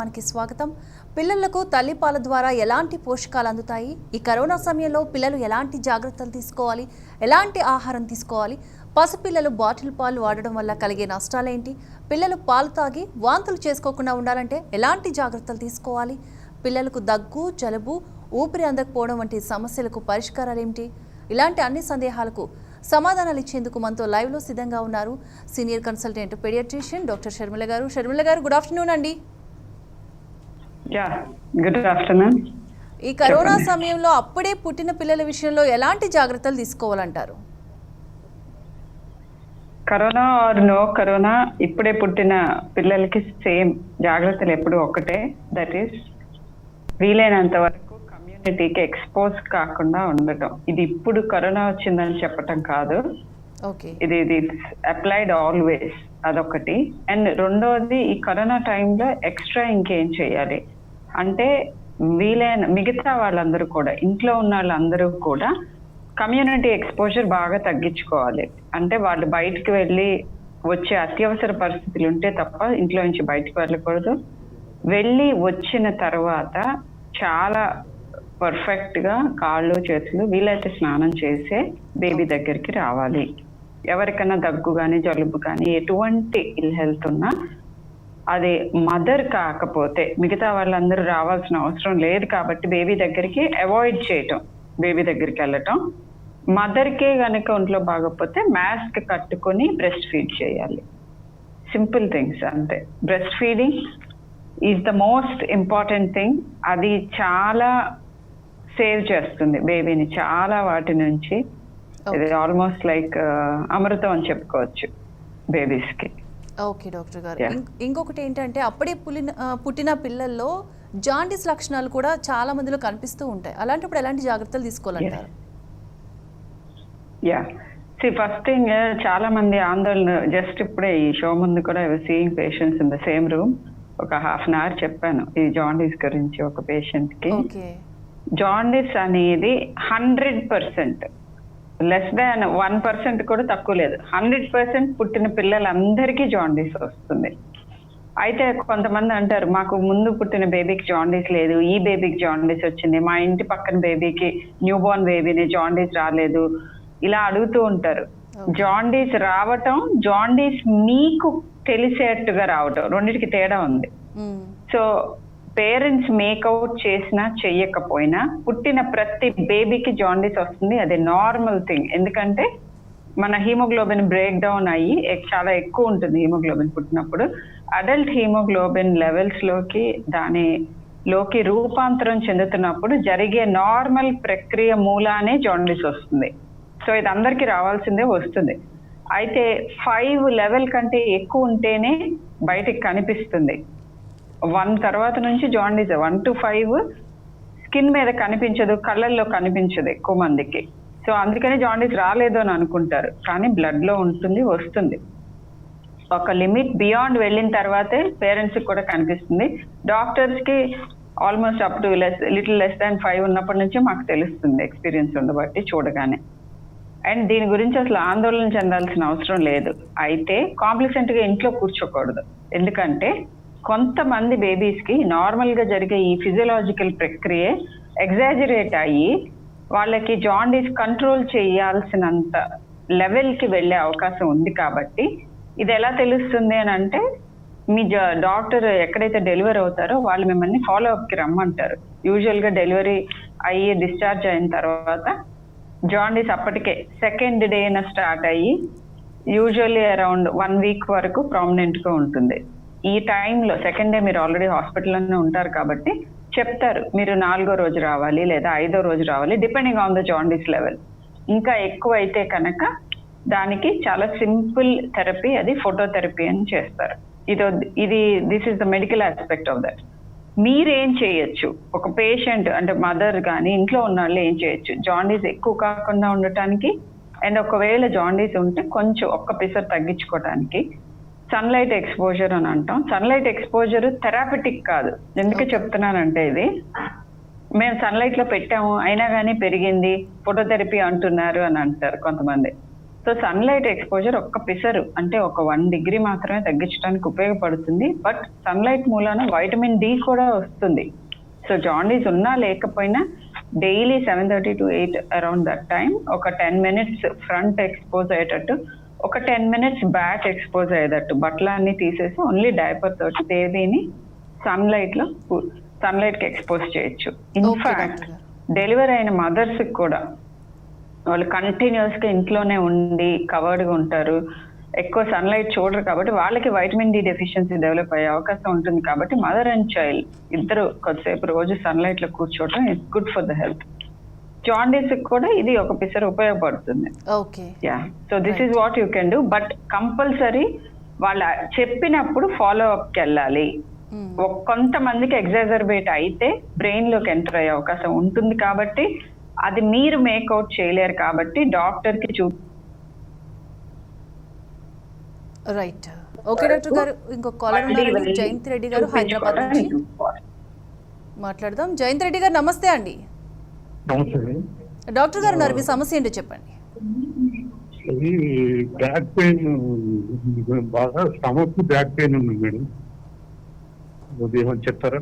మనకి స్వాగతం. పిల్లలకు తల్లిపాల ద్వారా ఎలాంటి పోషకాలు అందుతాయి, ఈ కరోనా సమయంలో పిల్లలు ఎలాంటి జాగ్రత్తలు తీసుకోవాలి, ఎలాంటి ఆహారం తీసుకోవాలి, పసిపిల్లలు బాటిల్ పాలు వాడడం వల్ల కలిగే నష్టాలేంటి, పిల్లలు పాలు తాగి వాంతులు చేసుకోకుండా ఉండాలంటే ఎలాంటి జాగ్రత్తలు తీసుకోవాలి, పిల్లలకు దగ్గు, జలుబు, ఊపిరి అందకపోవడం వంటి సమస్యలకు పరిష్కారాలు ఏమిటి, ఇలాంటి అన్ని సందేహాలకు సమాధానాలు ఇచ్చేందుకు మనతో లైవ్లో సిద్ధంగా ఉన్నారు senior consultant pediatrician doctor Sharmila garu. Sharmila garu, good afternoon అండి. Good afternoon. ఈ కరోనా సమయంలో అప్పుడే పుట్టిన పిల్లల విషయంలో ఎలాంటి జాగ్రత్తలు తీసుకోవాలంటారు? కరోనా ఆర్ నో కరోనా, ఇప్పుడే పుట్టిన పిల్లలకి సేమ్ జాగ్రత్తలు ఎప్పుడు ఒకటే. దట్ ఈస్ వీలైనంత వరకు కమ్యూనిటీకి ఎక్స్పోజ్ కాకుండా ఉండటం. ఇది ఇప్పుడు కరోనా వచ్చిందని చెప్పటం కాదు, ఇది అప్లైడ్ ఆల్వేస్. అదొకటి. అండ్ రెండోది, ఈ కరోనా టైంలో ఎక్స్ట్రా ఇంకేం చేయాలి అంటే, వీలైన మిగతా వాళ్ళందరూ కూడా, ఇంట్లో ఉన్న వాళ్ళందరూ కూడా కమ్యూనిటీ ఎక్స్పోజర్ బాగా తగ్గించుకోవాలి. అంటే వాళ్ళు బయటికి వెళ్ళి వచ్చే అత్యవసర పరిస్థితులు ఉంటే తప్ప ఇంట్లో నుంచి బయటకు వెళ్ళకూడదు. వెళ్ళి వచ్చిన తర్వాత చాలా పర్ఫెక్ట్ గా కాళ్ళు చేతులు వీలైతే స్నానం చేసే బేబీ దగ్గరికి రావాలి. ఎవరికైనా దగ్గు కానీ జలుబు కానీ ఎటువంటి ఇల్ హెల్త్ ఉన్నా, అది మదర్ కాకపోతే మిగతా వాళ్ళందరూ రావాల్సిన అవసరం లేదు కాబట్టి బేబీ దగ్గరికి అవాయిడ్ చేయటం, బేబీ దగ్గరికి వెళ్ళటం. మదర్కే కనుక ఒంట్లో బాగపోతే మాస్క్ కట్టుకొని బ్రెస్ట్ ఫీడ్ చేయాలి. సింపుల్ థింగ్స్ అంతే. Breast feeding is the most important thing. అది చాలా సేవ్ చేస్తుంది బేబీని చాలా వాటి నుంచి. ఇది ఆల్మోస్ట్ లైక్ అమృతం అని చెప్పుకోవచ్చు బేబీస్ కి. ఓకే డాక్టర్ గారు, ఇంకొకటి ఏంటంటే అప్పుడే పుట్టిన పిల్లల్లో జాండీస్ లక్షణాలు కూడా చాలా మందిలో కనిపిస్తూ ఉంటాయి. అలాంటప్పుడు ఎలాంటి జాగ్రత్తలు తీసుకోవాలంటారు? ఫస్ట్ థింగ్, చాలా మంది ఆందోళన. జస్ట్ ఇప్పుడే ఈ షో ముందు కూడా seeing patients in the same room. ఒక హాఫ్ అన్ అవర్ చెప్పాను ఈ జాండీస్ గురించి ఒక పేషెంట్ కి. జాండీస్ అనేది 100%, లెస్ దాన్ 1% కూడా తక్కువ లేదు. 100% పుట్టిన పిల్లలందరికీ జాండీస్ వస్తుంది. అయితే కొంతమంది అంటారు, మాకు ముందు పుట్టిన బేబీకి జాండీస్ లేదు, ఈ బేబీకి జాండీస్ వచ్చింది, మా ఇంటి పక్కన బేబీకి న్యూ బోర్న్ బేబీని జాండీస్ రాలేదు, ఇలా అడుగుతూ ఉంటారు. జాండీస్ రావటం, జాండీస్ మీకు తెలిసేట్టుగా రావటం, రెండింటికి తేడా ఉంది. సో పేరెంట్స్ మేకౌట్ చేసినా చెయ్యకపోయినా పుట్టిన ప్రతి బేబీకి జాండీస్ వస్తుంది. అది నార్మల్ థింగ్. ఎందుకంటే మన హీమోగ్లోబిన్ బ్రేక్ డౌన్ అయ్యి చాలా ఎక్కువ ఉంటుంది హీమోగ్లోబిన్ పుట్టినప్పుడు. అడల్ట్ హీమోగ్లోబిన్ లెవెల్స్ లోకి రూపాంతరం చెందుతున్నప్పుడు జరిగే నార్మల్ ప్రక్రియ మూలానే జాండీస్ వస్తుంది. సో ఇది అందరికీ రావాల్సిందే, వస్తుంది. అయితే 5 లెవెల్ కంటే ఎక్కువ ఉంటేనే బయటికి కనిపిస్తుంది. 1 తర్వాత నుంచి జాండీస్ 1 to 5 స్కిన్ మీద కనిపించదు, కళ్ళల్లో కనిపించదు ఎక్కువ మందికి. సో అందుకని జాండీస్ రాలేదు అని అనుకుంటారు, కానీ బ్లడ్ లో ఉంటుంది, వస్తుంది. ఒక లిమిట్ బియాండ్ వెళ్ళిన తర్వాతే పేరెంట్స్ కి కూడా కనిపిస్తుంది. డాక్టర్స్ కి almost up to little less than 5 ఉన్నప్పటి నుంచి మాకు తెలుస్తుంది, ఎక్స్పీరియన్స్ ఉండబట్టి చూడగానే. అండ్ దీని గురించి అసలు ఆందోళన చెందాల్సిన అవసరం లేదు. అయితే కాంప్లిసెంట్ గా ఇంట్లో కూర్చోకూడదు. ఎందుకంటే కొంతమంది బేబీస్ కి నార్మల్ గా జరిగే ఈ ఫిజియలాజికల్ ప్రక్రియ ఎగ్జాజరేట్ అయ్యి వాళ్ళకి జాండీస్ కంట్రోల్ చేయాల్సినంత లెవెల్ కి వెళ్ళే అవకాశం ఉంది. కాబట్టి ఇది ఎలా తెలుస్తుంది అని అంటే, మీ డాక్టర్ ఎక్కడైతే డెలివరీ అవుతారో వాళ్ళు మిమ్మల్ని ఫాలో అప్ కి రమ్మంటారు. యూజువల్ గా డెలివరీ అయ్యి డిశ్చార్జ్ అయిన తర్వాత జాండీస్ అప్పటికే సెకండ్ డేన స్టార్ట్ అయ్యి యూజువల్లీ అరౌండ్ 1 వీక్ వరకు ప్రామినెంట్ గా ఉంటుంది. ఈ టైంలో సెకండ్ డే మీరు ఆల్రెడీ హాస్పిటల్లోనే ఉంటారు కాబట్టి చెప్తారు, మీరు 4వ రోజు రావాలి లేదా 5వ రోజు రావాలి, depending on the jaundice level. ఇంకా ఎక్కువ అయితే కనుక దానికి చాలా సింపుల్ థెరపీ, అది ఫోటోథెరపీ అని చేస్తారు. This is the medical aspect of that. మీరేం చేయొచ్చు, ఒక పేషెంట్ అంటే మదర్ కానీ ఇంట్లో ఉన్న వాళ్ళు ఏం చేయొచ్చు జాండీస్ ఎక్కువ కాకుండా ఉండటానికి, అండ్ ఒకవేళ జాండీస్ ఉంటే కొంచెం ఒక్క పిసర్ తగ్గించుకోవడానికి సన్లైట్ ఎక్స్పోజర్ అని అంటాం. సన్లైట్ ఎక్స్పోజర్ థెరాపిటిక్ కాదు. ఎందుకు చెప్తున్నానంటే, ఇది మేము సన్లైట్ లో పెట్టాము అయినా కానీ పెరిగింది, ఫోటోథెరపీ అంటున్నారు అని అంటారు కొంతమంది. సో సన్లైట్ ఎక్స్పోజర్ ఒక్క పిసరు అంటే ఒక 1 డిగ్రీ మాత్రమే తగ్గించడానికి ఉపయోగపడుతుంది. బట్ సన్లైట్ మూలాన వైటమిన్ డి కూడా వస్తుంది. సో జాండీస్ ఉన్నా లేకపోయినా daily 7:30 to 8 around that time ఒక 10 minutes ఫ్రంట్ ఎక్స్పోజ్ అయ్యేటట్టు, ఒక 10 minutes బ్యాక్ ఎక్స్పోజ్ అయ్యేటట్టు బట్టలన్నీ తీసేసి ఓన్లీ డైపర్ తోటి బేబీని సన్లైట్ కి ఎక్స్పోజ్ చేయొచ్చు. ఇన్ఫాక్ట్ డెలివరీ అయిన మదర్స్ కూడా వాళ్ళు కంటిన్యూస్ గా ఇంట్లోనే ఉండి కవర్డ్ గా ఉంటారు, ఎక్కువ సన్లైట్ చూడరు కాబట్టి వాళ్ళకి వైటమిన్ డి డెఫిషియన్సీ డెవలప్ అయ్యే అవకాశం ఉంటుంది. కాబట్టి మదర్ అండ్ చైల్డ్ ఇద్దరు కొద్దిసేపు రోజు సన్లైట్ లో కూర్చోవడం is good for the health. Jaundice కూడా ఇది ఒక పిసర్ ఉపయోగపడుతుంది. Yeah, so this is what you can do. But compulsory వాళ్ళు చెప్పినప్పుడు ఫాలో అప్ కి వెళ్ళాలి. కొంతమందికి ఎగ్జాజర్బేట్ అయితే బ్రెయిన్ లోకి ఎంటర్ అయ్యే అవకాశం ఉంటుంది కాబట్టి అది మీరు మేక్అవుట్ చేయలేరు కాబట్టి డాక్టర్ కి రైట్. ఓకే డాక్టర్ గారు, ఇంకొక కాలర్ ఉన్నారు, జయంత్ రెడ్డి గారు హైదరాబాద్ నుంచి మాట్లాడదాం. జయంత్ రెడ్డి గారు నమస్తే అండి. డాక్టర్ గారు ఉన్నారు, మీ సమస్య ఏంటో చెప్పండి. బ్యాక్ పెయిన్ బాగా, స్టమక్ బ్యాక్ పెయిన్ ఉంది మేడం, ఏమని చెప్తారా?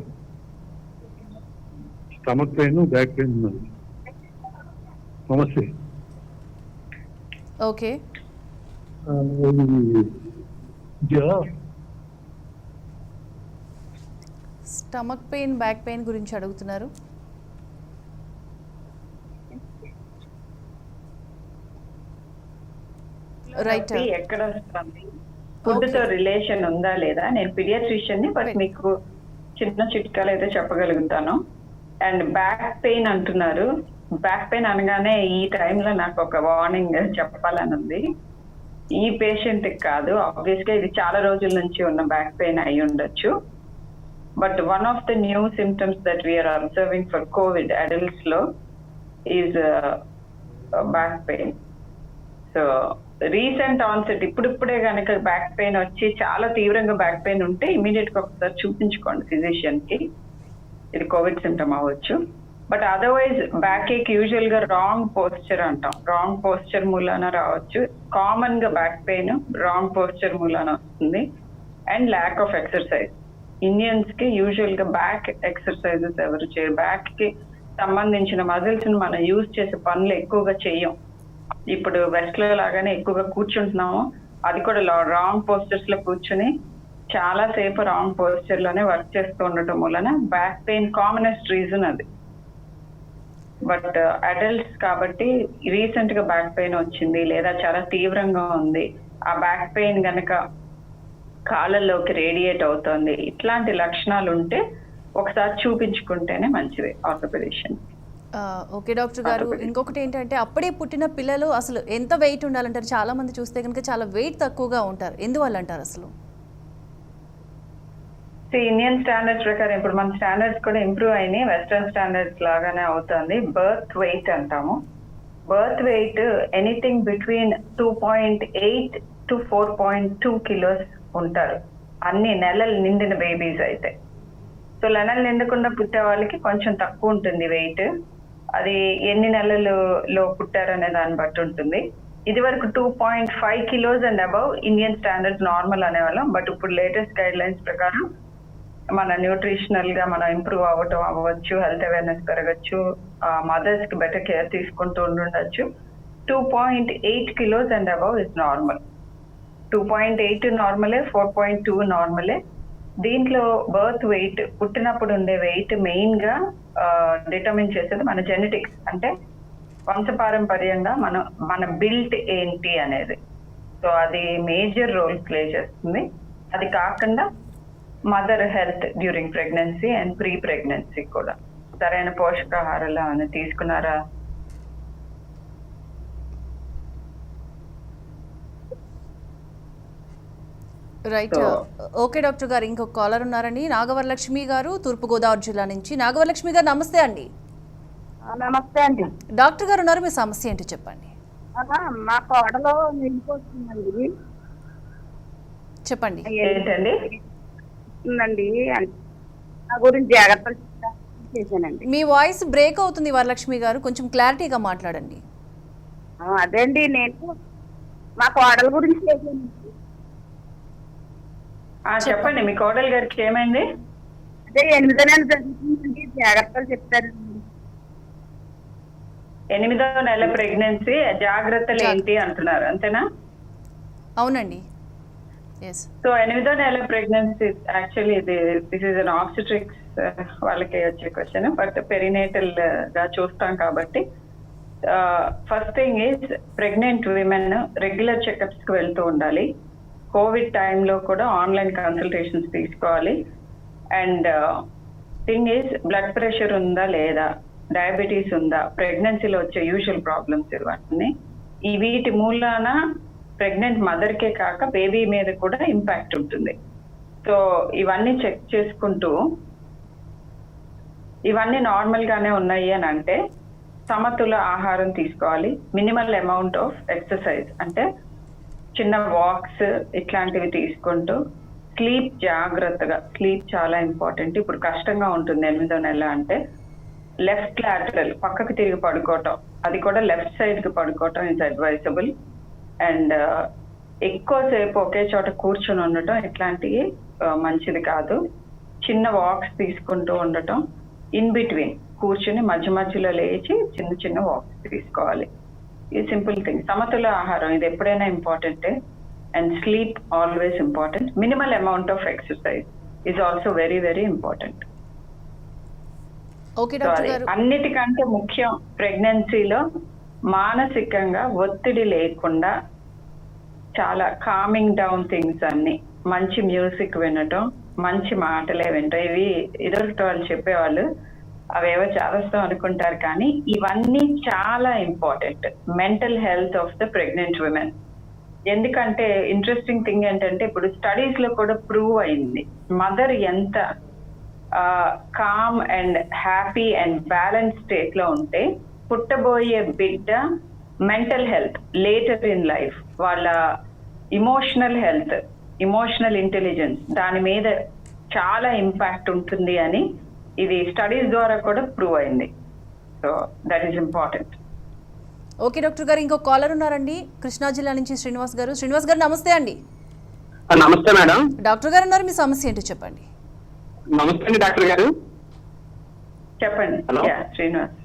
స్టమక్ పెయిన్ బ్యాక్ పెయిన్ ఉన్నది. నమస్తే. Okay, stomach pain back pain గురించి అడుగుతున్నారు. రైట్, ఎక్కడ వస్తుంది, ఫుడ్ తో రిలేషన్ ఉందా లేదా? నేను పీడియాట్రిషియన్ ని, బట్ మీకు చిన్న చిట్కాలు అయితే చెప్పగలుగుతాను. అండ్ బ్యాక్ పెయిన్ అంటున్నారు, బ్యాక్ పెయిన్ అనగానే ఈ టైంలో నాకు ఒక వార్నింగ్ చెప్పాలని ఉంది. ఈ పేషెంట్ కాదు, ఆబ్వియస్ గా ఇది చాలా రోజుల నుంచి ఉన్న బ్యాక్ పెయిన్ అయి ఉండొచ్చు. But one of the new symptoms that we are observing for COVID adults లో is back pain. So recent onset, ఇప్పుడిప్పుడే కనుక బ్యాక్ పెయిన్ వచ్చి చాలా తీవ్రంగా బ్యాక్ పెయిన్ ఉంటే ఇమీడియట్ గా ఒకసారి చూపించుకోండి ఫిజిషియన్ కి. ఇది కోవిడ్ సిమ్టమ్ అవ్వచ్చు. But otherwise back ache usual గా రాంగ్ పోస్చర్ అంటాం, రాంగ్ పోస్చర్ మూలాన రావచ్చు. కామన్ గా బ్యాక్ పెయిన్ రాంగ్ పోస్చర్ మూలాన వస్తుంది. And lack of exercise. Indians కి యూజువల్ గా బ్యాక్ ఎక్సర్సైజెస్ ఎవరు చేయరు. బ్యాక్ కి సంబంధించిన మజిల్స్ ని మనం యూజ్ చేసే పనులు ఎక్కువగా చెయ్యం. ఇప్పుడు వెస్ట్ లో లాగానే ఎక్కువగా కూర్చుంటున్నాము, అది కూడా రాంగ్ పోస్చర్స్ లో కూర్చుని చాలా సేపు రాంగ్ పోస్చర్ లోనే వర్క్ చేస్తూ ఉండటం వలన బ్యాక్ పెయిన్ కామనెస్ట్ రీజన్ అది. బట్ అడల్ట్స్ కాబట్టి రీసెంట్ గా బ్యాక్ పెయిన్ వచ్చింది లేదా చాలా తీవ్రంగా ఉంది, ఆ బ్యాక్ పెయిన్ గనక కాళ్ళల్లోకి రేడియేట్ అవుతోంది, ఇట్లాంటి లక్షణాలు ఉంటే ఒకసారి చూపించుకుంటేనే మంచిది ఆర్థోపెడిషియన్. ఓకే డాక్టర్ గారు, ఇంకొకటి ఏంటంటే అప్పుడే పుట్టిన పిల్లలు అసలు ఎంత వెయిట్ ఉండాలంటారు? చాలా మంది చూస్తే కనుక చాలా వెయిట్ తక్కువగా ఉంటారు, ఎందువల్ల అంటారు అసలు? ఇండియన్ స్టాండర్డ్స్ ప్రకారం ఇప్పుడు మన స్టాండర్డ్స్ కూడా ఇంప్రూవ్ అయినాయి, వెస్టర్న్ స్టాండర్డ్స్ లాగానే అవుతుంది. బర్త్ వెయిట్ అంటాము. Birth weight anything between 2.8 to 4.2 kilos ఉంటారు అన్ని నెలలు నిండిన బేబీస్ అయితే. సో నెలలు నిండకుండా పుట్టే వాళ్ళకి కొంచెం తక్కువ ఉంటుంది వెయిట్. అది ఎన్ని నెలలలో పుట్టారనే దాన్ని బట్టి ఉంటుంది. ఇది వరకు 2.5 kilos and above Indian standards normal అనేవాళ్ళం. బట్ ఇప్పుడు లేటెస్ట్ గైడ్ లైన్స్ ప్రకారం మన న్యూట్రిషనల్ గా మనం ఇంప్రూవ్ అవ్వచ్చు, హెల్త్ అవేర్నెస్ పెరగచ్చు, మదర్స్ కి బెటర్ కేర్ తీసుకుంటూ ఉండొచ్చు. 2.8 kilos and above is normal. 2.8 నార్మలే, 4.2 నార్మలే. దీంట్లో బర్త్ వెయిట్, పుట్టినప్పుడు ఉండే వెయిట్ మెయిన్ గా డిటర్మిన్ చేసేది మన జెనెటిక్స్, అంటే వంశపారంపర్యంగా మన బిల్ట్ ఏంటి అనేది. సో అది మేజర్ రోల్ ప్లే చేస్తుంది. అది కాకుండా mother health during pregnancy and pre pregnancy కూడా సరైన పోషకాహారాలు అని తీసుకున్నారా? రైట్. ఓకే డాక్టర్ గారు, ఇంకొక కాలర్ ఉన్నారండి, నాగవరలక్ష్మి గారు, తూర్పుగోదావరి జిల్లా నుంచి. నాగవరలక్ష్మి గారు నమస్తే అండి. నమస్తే అండి. డాక్టర్ గారు ఉన్నారు, మీ సమస్య ఏంటి చెప్పండి. మా కోడలో నిండిపోతుందండి. చెప్పండి. ఏంటండి? నా గురించి జాగ్రత్తలు చేశానండి. మీ వాయిస్ బ్రేక్ అవుతుంది వరలక్ష్మి గారు, కొంచెం క్లారిటీగా మాట్లాడండి. అదేండి, నేను మా కోడల గురించి చేశానండి. చెప్పండి, మీ కోడలు గారికి ఏమైంది? అదే 8వ నెల జరుగుతుందండి, జాగ్రత్తలు చెప్తారండి. 8వ నెల ప్రెగ్నెన్సీ జాగ్రత్తలు ఏంటి అంటున్నారు, అంతేనా? అవునండి. ఎస్. సో 8వ నెల pregnancy actually this is an obstetrics వాళ్ళకి వచ్చే క్వశ్చన్, బట్ పెరినేటల్ గా చూస్తాం కాబట్టి first thing is pregnant women regular checkups కి వెళ్తూ ఉండాలి. కోవిడ్ టైంలో కూడా ఆన్లైన్ కన్సల్టేషన్స్ తీసుకోవాలి. And thing is blood pressure ఉందా లేదా, డయాబెటీస్ ఉందా, ప్రెగ్నెన్సీలో వచ్చే యూజువల్ ప్రాబ్లమ్స్ ఇవన్నీ ఈ వీటి మూలాన ప్రెగ్నెంట్ మదర్కే కాక బేబీ మీద కూడా ఇంపాక్ట్ ఉంటుంది. సో ఇవన్నీ చెక్ చేసుకుంటూ ఇవన్నీ నార్మల్ గానే ఉన్నాయి అని అంటే సమతుల ఆహారం తీసుకోవాలి. మినిమల్ అమౌంట్ ఆఫ్ ఎక్సర్సైజ్ అంటే చిన్న వాక్స్ ఇట్లాంటివి తీసుకుంటూ స్లీప్ జాగ్రత్తగా, స్లీప్ చాలా ఇంపార్టెంట్. ఇప్పుడు కష్టంగా ఉంటుంది 8వ నెల అంటే లెఫ్ట్ లాటరల్ పక్కకు తిరిగి పడుకోవటం, అది కూడా లెఫ్ట్ సైడ్ కి పడుకోవటం ఇస్ అడ్వైజబుల్. అండ్ ఎక్కువసేపు ఒకే చోట కూర్చొని ఉండటం ఇట్లాంటివి మంచిది కాదు. చిన్న వాక్స్ తీసుకుంటూ ఉండటం, ఇన్ బిట్వీన్ కూర్చుని మధ్య మధ్యలో లేచి చిన్న చిన్న వాక్స్ తీసుకోవాలి. ఈ సింపుల్ థింగ్. సమతుల ఆహారం ఇది ఎప్పుడైనా ఇంపార్టెంటే. And sleep always important. Minimal amount of exercise is also very very important. Okay doctor గారు. అన్నిటికంటే ముఖ్యం ప్రెగ్నెన్సీలో మానసికంగా ఒత్తిడి లేకుండా చాలా కామింగ్ డౌన్ థింగ్స్ అన్ని, మంచి మ్యూజిక్ వినటం, మంచి మాటలే వినటం. ఇవి ఇదొకటి వాళ్ళు చెప్పేవాళ్ళు, అవేవో చేస్తాం అనుకుంటారు కానీ ఇవన్నీ చాలా important mental health of the pregnant women. ఎందుకంటే ఇంట్రెస్టింగ్ థింగ్ ఏంటంటే ఇప్పుడు స్టడీస్ లో కూడా ప్రూవ్ అయింది మదర్ ఎంత calm and happy and balance state లో ఉంటే పుట్టబోయే బిడ్డ mental health later in life, వాళ్ళ ఇమోషనల్ హెల్త్, ఇమోషనల్ ఇంటెలిజెన్స్ దాని మీద చాలా ఇంపాక్ట్ ఉంటుంది అని ఇది స్టడీస్ ద్వారా కూడా ప్రూవ్ అయింది. So that is important. Okay doctor గారు, ఇంకో కాలర్ ఉన్నారండి కృష్ణా జిల్లా నుంచి శ్రీనివాస్ గారు. శ్రీనివాస్ గారు నమస్తే అండి. నమస్తే మేడం. డాక్టర్ గారు ఉన్నారు, మీ సమస్య ఏంటో చెప్పండి. నమస్తే అండి డాక్టర్ గారు. చెప్పండి. శ్రీనివాస్.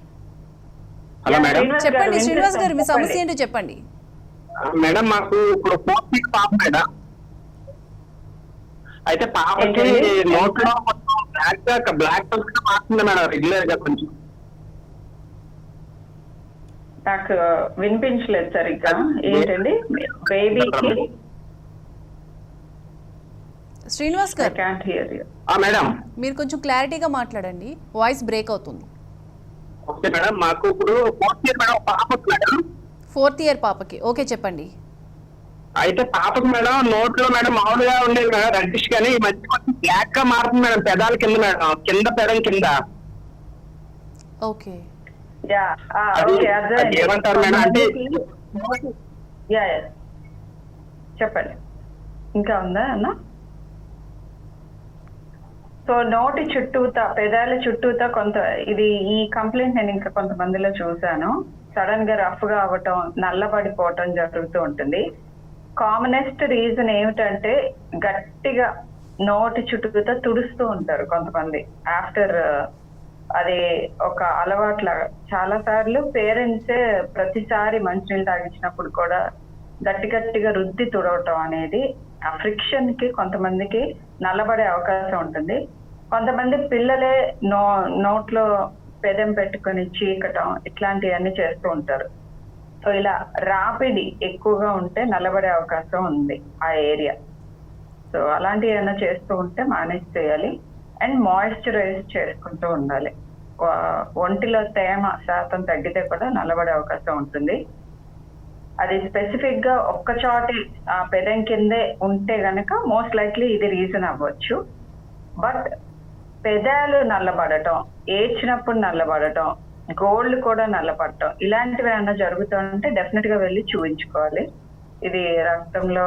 Hello madam. చెప్పండి శ్రీనివాస్ గారు, మీ సమస్య ఏంటో చెప్పండి. మేడం మాకు ఇప్పుడు 4th week పాప మేడం. అయితే పాపకి నోట్లో బ్లాక్ మారుతుంది మేడం రెగ్యులర్ గా. కొంచెం నాకు వినిపించలేదు సరిగ్గా. ఏంటండి బేబీకి? శ్రీనివాస్ గారు can't hear you. మేడం మీరు కొంచెం క్లారిటీగా మాట్లాడండి, వాయిస్ బ్రేక్ అవుతుంది. ఓకే మేడం, మాకు ఇప్పుడు 4th year మేడం పాప మేడం. 4th year పాపకి. ఓకే చెప్పండి. అయితే పాపకు మేడం నోట్లో మేడం మామూలుగా ఉండేది మేడం రెడ్డిష్, కానీ ఈ మధ్య కొంచెం బ్లాక్ గా మారుతుంది మేడం పెదాల కింద మేడం, కింద పెదం కింద. ఓకే. ఏమంటారు మేడం అంటే? చెప్పండి, ఇంకా ఉందా అన్న? సో నోటి చుట్టూతా, పెదాల చుట్టూతా కొంత ఇది ఈ కంప్లైంట్ నేను ఇంకా కొంతమందిలో చూసాను. సడన్ గా రఫ్ గా అవ్వటం, నల్లబడిపోవటం జరుగుతూ ఉంటుంది. కామనెస్ట్ రీజన్ ఏమిటంటే గట్టిగా నోటి చుట్టూతా తుడుస్తూ ఉంటారు కొంతమంది ఆఫ్టర్. అది ఒక అలవాట్లాగా చాలా సార్లు పేరెంట్సే ప్రతిసారి మంచినీళ్ళు తాగించినప్పుడు కూడా గట్టి గట్టిగా రుద్ది తుడవటం అనేది ఆ ఫ్రిక్షన్ కి కొంతమందికి నల్లబడే అవకాశం ఉంటుంది. కొంతమంది పిల్లలే నోట్లో పెదం పెట్టుకొని చీకటం ఇట్లాంటివన్నీ చేస్తూ ఉంటారు. సో ఇలా రాపిడి ఎక్కువగా ఉంటే నల్లబడే అవకాశం ఉంది ఆ ఏరియా. సో అలాంటివి ఏమైనా చేస్తూ ఉంటే మేనేజ్ చేయాలి. అండ్ మాయిశ్చరైజ్ చేసుకుంటూ ఉండాలి. ఒంటిలో తేమ శాతం తగ్గితే కూడా నల్లబడే అవకాశం ఉంటుంది. అది స్పెసిఫిక్ గా ఒక్క చోటే ఆ పెదం కిందే ఉంటే గనక మోస్ట్ లైక్లీ ఇది రీజన్ అవ్వచ్చు. బట్ పెదాలు నల్లబడటం, ఏడ్చినప్పుడు నల్లబడటం, గోల్డ్ కూడా నల్లబడటం ఇలాంటివి ఏమైనా జరుగుతుంటే డెఫినెట్ గా వెళ్ళి చూపించుకోవాలి. ఇది రక్తంలో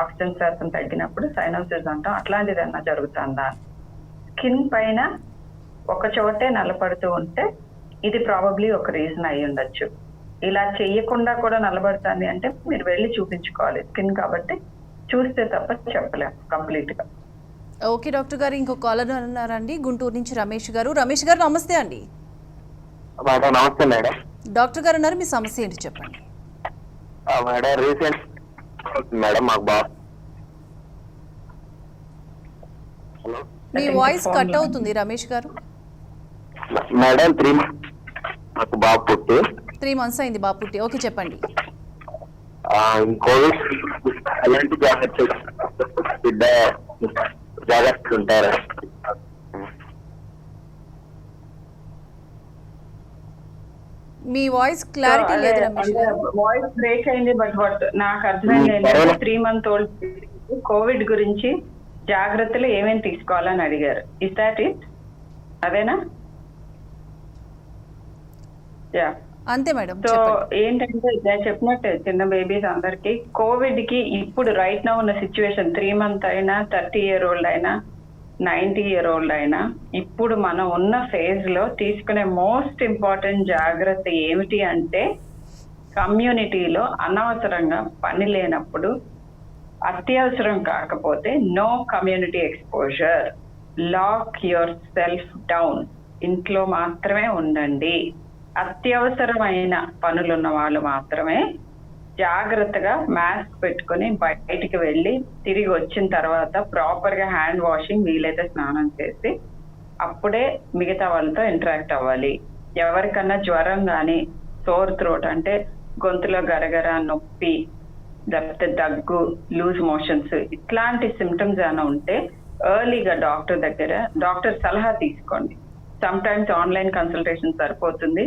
ఆక్సిజన్ శాతం తగ్గినప్పుడు సైనోసిస్ అంటాం, అట్లాంటిది ఏమైనా జరుగుతుందా. స్కిన్ పైన ఒక చోటే నల్లపడుతూ ఉంటే ఇది ప్రాబబ్లీ ఒక రీజన్ అయి ఉండొచ్చు. ఇలా చెయ్యకుండా కూడా నల్లబడుతుంది అంటే మీరు వెళ్ళి చూపించుకోవాలి. స్కిన్ కాబట్టి చూస్తే తప్ప చెప్పలేము కంప్లీట్ గా. ఓకే డాక్టర్ గారు, ఇంకో కాలర్ ఉన్నారండి గుంటూరు నుంచి రమేష్ గారు. రమేష్ గారు నమస్తే అండి. మేడం నమస్తే మేడం. డాక్టర్ గారు ఉన్నారు, మీ సమస్య ఏంటి చెప్పండి. మేడం రీసెంట్ మేడం మాకు హలో మీ వాయిస్ కట్ అవుతుంది రమేష్ గారు. మేడం 3 months నాకు బాబు పుట్టి 3 months అయింది బాబు పుట్టి. ఓకే చెప్పండి. కోవిడ్ ఎలాంటి జాగ్రత్తలు బిడ్డ జాగ్రత్తలు ఉంటారా? మీ వాయిస్ క్లారిటీ లేదు రమేష్ గారు. వాయిస్ బ్రేక్ అయింది. బట్ నాకు అర్థమైంది ఏంటంటే 3 month old కోవిడ్ గురించి జాగ్రత్తలు ఏమేమి తీసుకోవాలని అడిగారు. Is that it? అదేనా? యా అంతే మేడం. సో ఏంటంటే నేను చెప్పినట్టే చిన్న బేబీస్ అందరికి కోవిడ్ కి ఇప్పుడు రైట్ నౌ ఉన్న సిచ్యువేషన్ 3 month అయినా 30 year old అయినా 90 year old అయినా ఇప్పుడు మనం ఉన్న ఫేజ్ లో తీసుకునే మోస్ట్ ఇంపార్టెంట్ జాగ్రత్త ఏమిటి అంటే కమ్యూనిటీలో అనవసరంగా పని లేనప్పుడు అత్యవసరం కాకపోతే no community exposure, lock yourself down, ఇంట్లో మాత్రమే ఉండండి. అత్యవసరమైన పనులున్న వాళ్ళు మాత్రమే జాగ్రత్తగా మాస్క్ పెట్టుకుని బయటికి వెళ్ళి తిరిగి వచ్చిన తర్వాత ప్రాపర్ గా హ్యాండ్ వాషింగ్ వీలైతే స్నానం చేసి అప్పుడే మిగతా వాళ్ళతో ఇంటరాక్ట్ అవ్వాలి. ఎవరికన్నా జ్వరం కానీ సోర్ థ్రోట్ అంటే గొంతులో గరగర నొప్పి లేకపోతే దగ్గు లూజ్ మోషన్స్ ఇట్లాంటి సిమ్టమ్స్ ఏమైనా ఉంటే ఎర్లీగా డాక్టర్ సలహా తీసుకోండి. సమ్ టైమ్స్ ఆన్లైన్ కన్సల్టేషన్ సరిపోతుంది.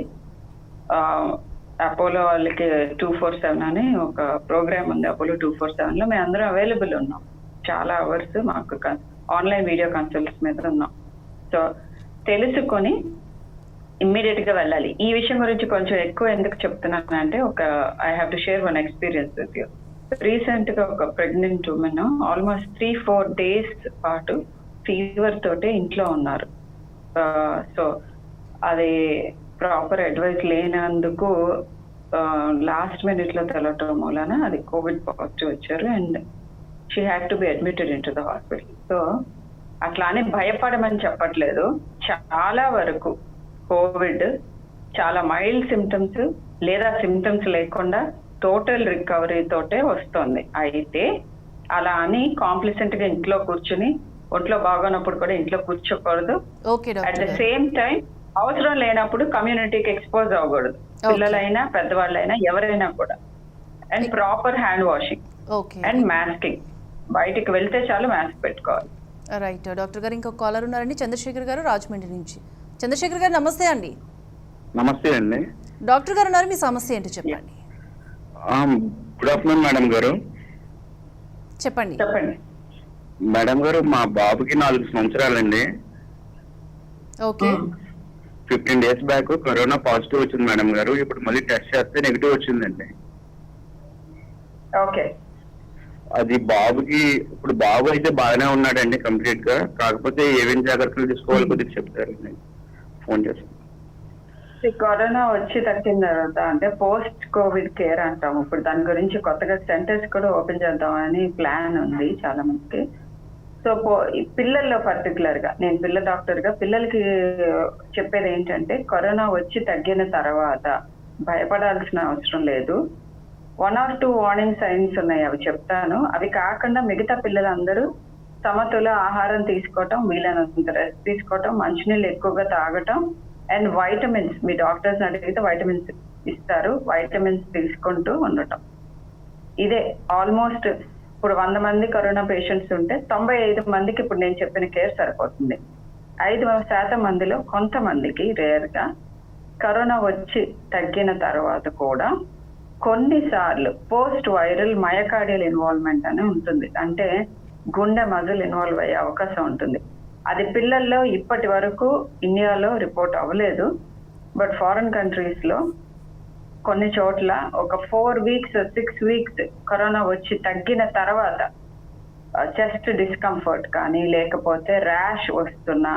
అపోలో వాళ్ళకి 247 అని ఒక ప్రోగ్రామ్ ఉంది. అపోలో 247 లో మేము అందరం అవైలబుల్ ఉన్నాం. చాలా అవర్స్ మాకు ఆన్లైన్ వీడియో కన్సల్ట్స్ మీద ఉన్నాం. సో తెలుసుకొని ఇమ్మీడియట్ గా వెళ్ళాలి. ఈ విషయం గురించి కొంచెం ఎక్కువ ఎందుకు చెప్తున్నాను అంటే I have to share one experience with you. Recent గా ఒక ప్రెగ్నెంట్ ఉమెన్ ఆల్మోస్ట్ 3-4 days పాటు ఫీవర్ తోటే ఇంట్లో ఉన్నారు. సో అది ప్రాపర్ అడ్వైస్ లేనందుకు లాస్ట్ మినిట్ లో తెలవటం మూలన అది కోవిడ్ పాజిటివ్ వచ్చారు and she had to be admitted in to the hospital. So అట్లానే భయపడమని చెప్పట్లేదు. చాలా వరకు కోవిడ్ చాలా మైల్డ్ సిమ్టమ్స్ లేదా సిమ్టమ్స్ లేకుండా టోటల్ రికవరీ తోటే వస్తుంది. అయితే అలా అని కాంప్లిసెంట్ గా ఇంట్లో కూర్చుని ఒంట్లో బాగున్నప్పుడు కూడా ఇంట్లో కూర్చోకూడదు. అట్ ద సేమ్ టైం అవసరం లేనప్పుడు కమ్యూనిటీకి ఎక్స్పోజ్ అవ్వకూడదు. పిల్లలైనా పెద్దవాళ్ళైనా ఎవరైనా కూడా. And proper hand washing and masking. బయటికి వెళ్తే చాలు మాస్క్ పెట్టుకోవాలి. రైట్ డాక్టర్ గారు, ఇంకొక కాలర్ ఉన్నారండి చంద్రశేఖర్ గారు రాజమండ్రి నుంచి. చంద్రశేఖర్ గారు నమస్తే అండి. నమస్తే అండి. డాక్టర్ గారు ఉన్నారు, మీ సమస్య ఏంటో చెప్పండి. గుడ్ ఆఫ్టర్నూన్ మేడం గారు. చెప్పండి. మేడం గారు మా బాబుకి 4 సంవత్సరాలండి. Okay. 15 days back corona positive వచ్చింది మేడం గారు. ఇప్పుడు మళ్ళీ టెస్ట్ చేస్తే నెగిటివ్ వచ్చిందండి. ఓకే. అది బాబుకి ఇప్పుడు బాబు అయితే బాగానే ఉన్నాడండి కంప్లీట్ గా. కాకపోతే ఏమేమి జాగ్రత్తలు తీసుకోవాలి కొద్దిగా చెప్తారండి. ఫోన్ చేస్తాను. కరోనా వచ్చి తగ్గిన తర్వాత అంటే పోస్ట్ కోవిడ్ కేర్ అంటాము. ఇప్పుడు దాని గురించి కొత్తగా సెంటర్స్ కూడా ఓపెన్ చేద్దామని ప్లాన్ ఉంది చాలా మందికి. సో పిల్లల్లో పర్టికులర్ గా నేను పిల్ల డాక్టర్ గా పిల్లలకి చెప్పేది ఏంటంటే కరోనా వచ్చి తగ్గిన తర్వాత భయపడాల్సిన అవసరం లేదు. 1 or 2 వార్నింగ్ సైన్స్ ఉన్నాయి, అవి చెప్తాను. అవి కాకుండా మిగతా పిల్లలందరూ సమతుల ఆహారం తీసుకోవటం, వీలైనంత రెస్ట్ తీసుకోవటం, మంచినీళ్ళు ఎక్కువగా తాగటం అండ్ వైటమిన్స్, మీ డాక్టర్స్ అడిగితే వైటమిన్స్ ఇస్తారు, వైటమిన్స్ తీసుకుంటూ ఉండటం. ఇదే ఆల్మోస్ట్ ఇప్పుడు 100 మంది కరోనా పేషెంట్స్ ఉంటే 95 మందికి ఇప్పుడు నేను చెప్పిన కేర్ సరిపోతుంది. 5% మందిలో కొంతమందికి రేర్ గా కరోనా వచ్చి తగ్గిన తర్వాత కూడా కొన్నిసార్లు పోస్ట్ వైరల్ మయోకార్డియల్ ఇన్వాల్వ్మెంట్ అని ఉంటుంది. అంటే గుండె మజిల్ ఇన్వాల్వ్ అయ్యే అవకాశం ఉంటుంది. అది పిల్లల్లో ఇప్పటి వరకు ఇండియాలో రిపోర్ట్ అవ్వలేదు. బట్ ఫారిన్ కంట్రీస్ లో కొన్ని చోట్ల ఒక 4 weeks 6 weeks కరోనా వచ్చి తగ్గిన తర్వాత చెస్ట్ డిస్కంఫర్ట్ కానీ లేకపోతే ర్యాష్ వస్తున్నా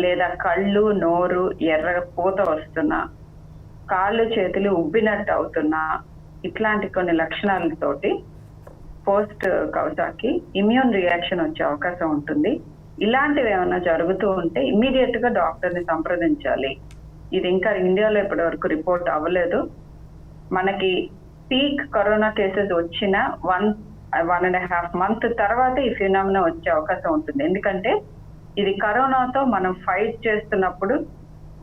లేదా కళ్ళు నోరు ఎర్ర పూత వస్తున్నా కాళ్ళు చేతులు ఉబ్బినట్టు అవుతున్నా, ఇట్లాంటి కొన్ని లక్షణాలతోటి పోస్ట్ కౌసాకి ఇమ్యూన్ రియాక్షన్ వచ్చే అవకాశం ఉంటుంది. ఇలాంటివి ఏమైనా జరుగుతూ ఉంటే ఇమ్మీడియట్ గా డాక్టర్ ని సంప్రదించాలి. ఇది ఇంకా ఇండియాలో ఇప్పటి వరకు రిపోర్ట్ అవ్వలేదు. మనకి పీక్ కరోనా కేసెస్ వచ్చిన 1.5 month తర్వాత ఈ ఫినామినా వచ్చే అవకాశం ఉంటుంది. ఎందుకంటే ఇది కరోనాతో మనం ఫైట్ చేస్తున్నప్పుడు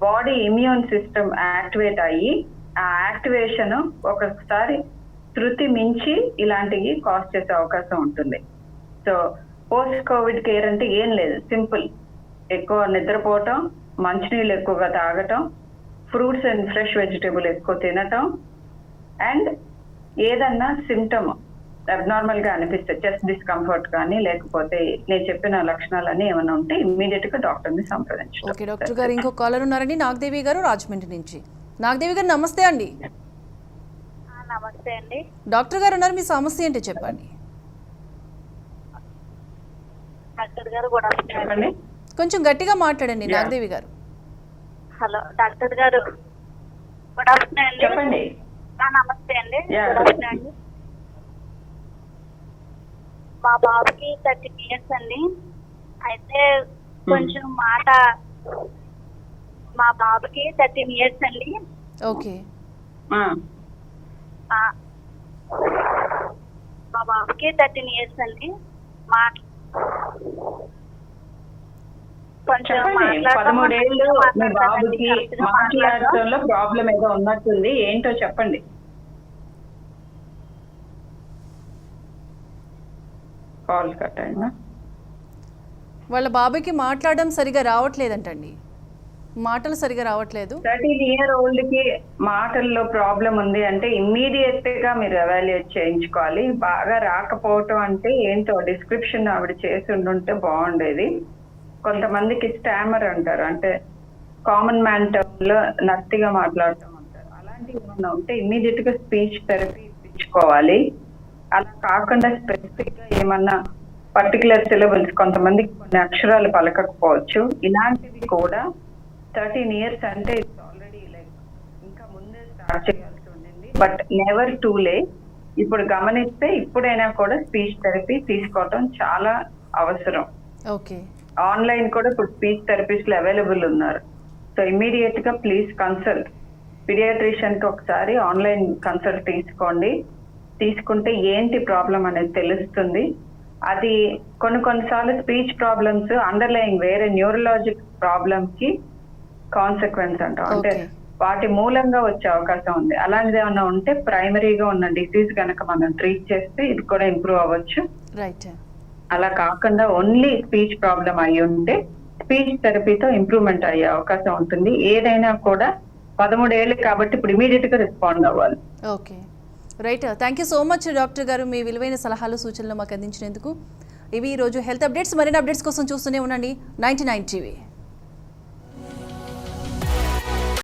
బాడీ ఇమ్యూన్ సిస్టమ్ యాక్టివేట్ అయ్యి ఆ యాక్టివేషన్ ఒకసారి శృతి మించి ఇలాంటివి కాజ్ చేసే అవకాశం ఉంటుంది. సో పోస్ట్ కోవిడ్ కేర్ అంటే ఏం లేదు, సింపుల్. ఎక్కువ నిద్రపోవటం, మంచినీళ్ళు ఎక్కువగా తాగటం, ఫ్రూట్స్ అండ్ ఫ్రెష్ వెజిటేబుల్ ఎక్కువ తినటం, అండ్ ఏదన్నా సిమ్టమ్ అబ్నార్మల్ గా అనిపిస్తే చెస్ట్ డిస్కంఫర్ట్ కానీ లేకపోతే నేను చెప్పిన లక్షణాలన్నీ ఏమైనా ఉంటే ఇమ్మీడియట్ గా డాక్టర్ ని సంప్రదించండి. ఓకే డాక్టర్ గారు, ఇంకో కాలర్ ఉన్నారండి, నాగదేవి గారు రాజమండ్రి నుంచి. నాగదేవి గారు నమస్తే అండి. నమస్తే అండి. డాక్టర్ గారు ఉన్నారు, మీ సమస్య ఏంటి చెప్పండి. డాక్టర్ గారు కూడా చెప్పండి. కొంచెం గట్టిగా మాట్లాడండి నాగదేవి గారు. హలో డాక్టర్ గారు, గుడ్ ఆఫ్టర్నూన్ అండి. చెప్పండి. నమస్తే అండి. Yeah. గుడ్ ఆఫ్టర్నూన్ అండి. మా బాబుకి 13 years అండి. అయితే కొంచెం మాట, మా బాబుకి 13 years అండి. ఓకే. మా బాబుకి 13 years అండి. కొంచెం చెప్పండి. 13 ఏళ్ళు మీ బాబుకి మాట్లాడటంలో ప్రాబ్లం ఏదో ఉన్నట్టుంది, ఏంటో చెప్పండి. కాల్ కట్ అయినా వాళ్ళ బాబుకి మాట్లాడడం సరిగా రావట్లేదంటండి, మాటలు సరిగా రావట్లేదు. 13-year-old కి మాటల్లో ప్రాబ్లం ఉంది అంటే ఇమ్మీడియట్ గా మీరు ఎవాల్యుయేట్ చేయించుకోవాలి. బాగా రాకపోవటం అంటే ఏంటో డిస్క్రిప్షన్ ఆవిడ చేసి ఉండుంటే బాగుండేది. కొంతమందికి స్టామర్ అంటారు, అంటే కామన్ మ్యాన్ టర్మ్ లో నత్తిగా మాట్లాడటం అంటారు. అలాంటివి ఏమన్నా ఉంటే ఇమ్మీడియట్ గా స్పీచ్ థెరపీ ఇప్పించుకోవాలి. అలా కాకుండా స్పెసిఫిక్ గా ఏమన్నా పర్టికులర్ సిలబుల్స్, కొంతమందికి కొన్ని అక్షరాలు పలకకపోవచ్చు, ఇలాంటివి కూడా 13 years అంటే ఇట్స్ ఆల్రెడీ లైక్ ఇంకా ముందే స్టార్ట్ చేయాల్సి ఉండింది. But never too late. ఇప్పుడు గమనిస్తే ఇప్పుడైనా కూడా స్పీచ్ థెరపీ తీసుకోవటం చాలా అవసరం. ఓకే. ఆన్లైన్ కూడా ఇప్పుడు స్పీచ్ థెరపిస్ట్లు అవైలబుల్ ఉన్నారు. సో ఇమ్మీడియట్ గా ప్లీజ్ కన్సల్ట్ పీడియాట్రిషియన్ కి ఒకసారి ఆన్లైన్ కన్సల్ట్ తీసుకోండి. తీసుకుంటే ఏంటి ప్రాబ్లం అనేది తెలుస్తుంది. అది కొన్నిసార్లు స్పీచ్ ప్రాబ్లమ్స్ అండర్లైన్ వేరే న్యూరలాజిక్ ప్రాబ్లమ్స్ కి కాన్సిక్వెన్స్ అంటాం, అంటే వాటి మూలంగా వచ్చే అవకాశం ఉంది. అలాంటిది ఏమన్నా ఉంటే ప్రైమరీగా ఉన్న డిసీజ్ కనుక మనం ట్రీట్ చేస్తే ఇది కూడా ఇంప్రూవ్ అవ్వచ్చు. రైట్. అలా కాకుండా ఓన్లీ స్పీచ్ ప్రాబ్లం అయి ఉంటే స్పీచ్ థెరపీతో ఇంప్రూవ్మెంట్ అయ్యే అవకాశం ఉంటుంది. ఏదైనా కూడా 13 ఏళ్ళు కాబట్టి ఇప్పుడు ఇమీడియట్ గా రెస్పాండ్ అవ్వాలి. Okay right. Thank you so much doctor గారు, మీ విలువైన సలహాలు సూచనలు మాకు అందించినందుకు. ఇవి ఈరోజు హెల్త్ అప్డేట్స్. మరిన్ని అప్డేట్స్ కోసం చూస్తూనే ఉండండి 99 TV.